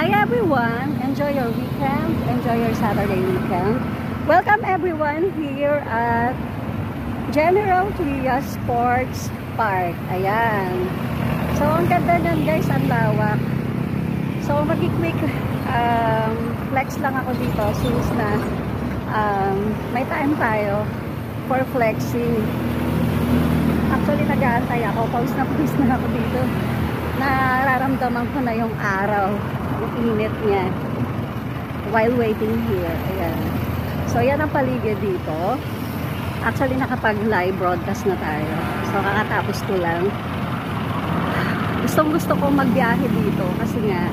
Hi everyone! Enjoy your weekend. Enjoy your Saturday weekend. Welcome everyone here at General Trias Sports Park. Ayan. So, ang ganda nyan guys, ang lawak. So, mag-quick flex lang ako dito since na may time tayo for flexing. Actually, nag-aantay ako. Pause na ako dito. Nararamdaman ko na yung araw. Yung init niya while waiting here. Ayan. So yan ang paligid dito. Actually nakapag live broadcast na tayo. So kakatapos ko lang. Gusto ko magbiyahe dito kasi nga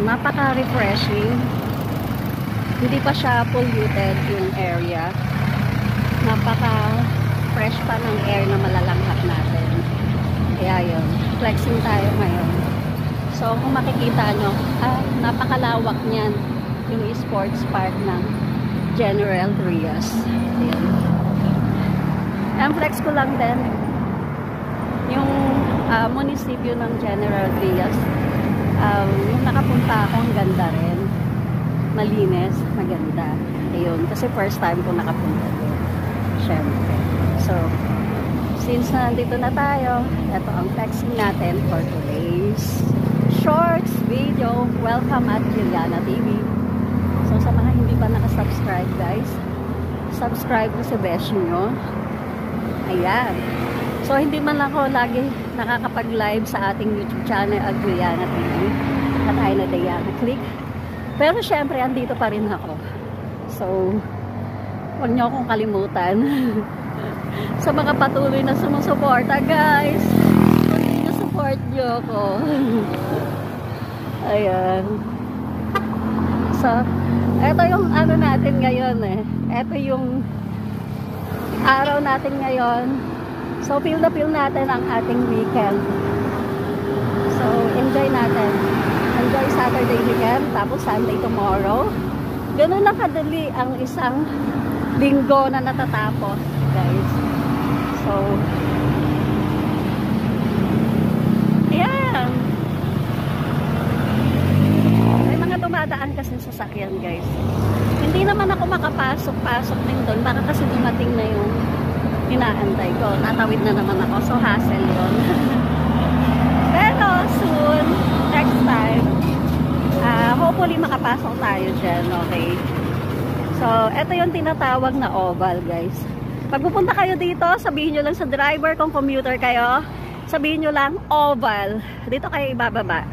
napaka refreshing. Hindi pa siya polluted yung area. Napaka fresh pa ng air na malalanghap natin. Kaya yun, flexing tayo ngayon. So, kung makikita nyo, napakalawak niyan yung sports park ng General Trias. Ayan. And flex ko lang din yung munisipyo ng General Trias. Yung nakapunta ako, ang ganda rin. Malinis, maganda. Ayun, kasi first time ko nakapunta doon. Siyempre. So, since nandito na tayo, ito ang flexing natin for today's shorts video. Welcome at Juliana TV. So sa mga hindi pa nakasubscribe guys, subscribe ko sa besh nyo. Ayan. So hindi man ako lagi nakakapag-live sa ating YouTube channel at Juliana TV at Aina Diana Click. Pero syempre andito pa rin ako. So huwag nyo akong kalimutan. Sa mga patuloy na sumusuporta guys, support nyo ako. Ayan. So, ito yung ano natin ngayon eh. Ito yung araw natin ngayon. So, feel na feel natin ang ating weekend. So, enjoy natin. Enjoy Saturday weekend, tapos Sunday tomorrow. Ganun lang kadali ang isang linggo na natatapos, guys. So, ayan. May mga dumadaan kasi sasakyan guys. Hindi naman ako makapasok-pasok din doon. Baka kasi dumating na yung inaantay ko. Tatawid na naman ako. So hassle yun. Pero soon, next time, hopefully makapasok tayo dyan. Okay. So, ito yung tinatawag na oval guys. Pag pupunta kayo dito, sabihin nyo lang sa driver kung commuter kayo. Sabihin nyo lang, oval. Dito kayo ibababa.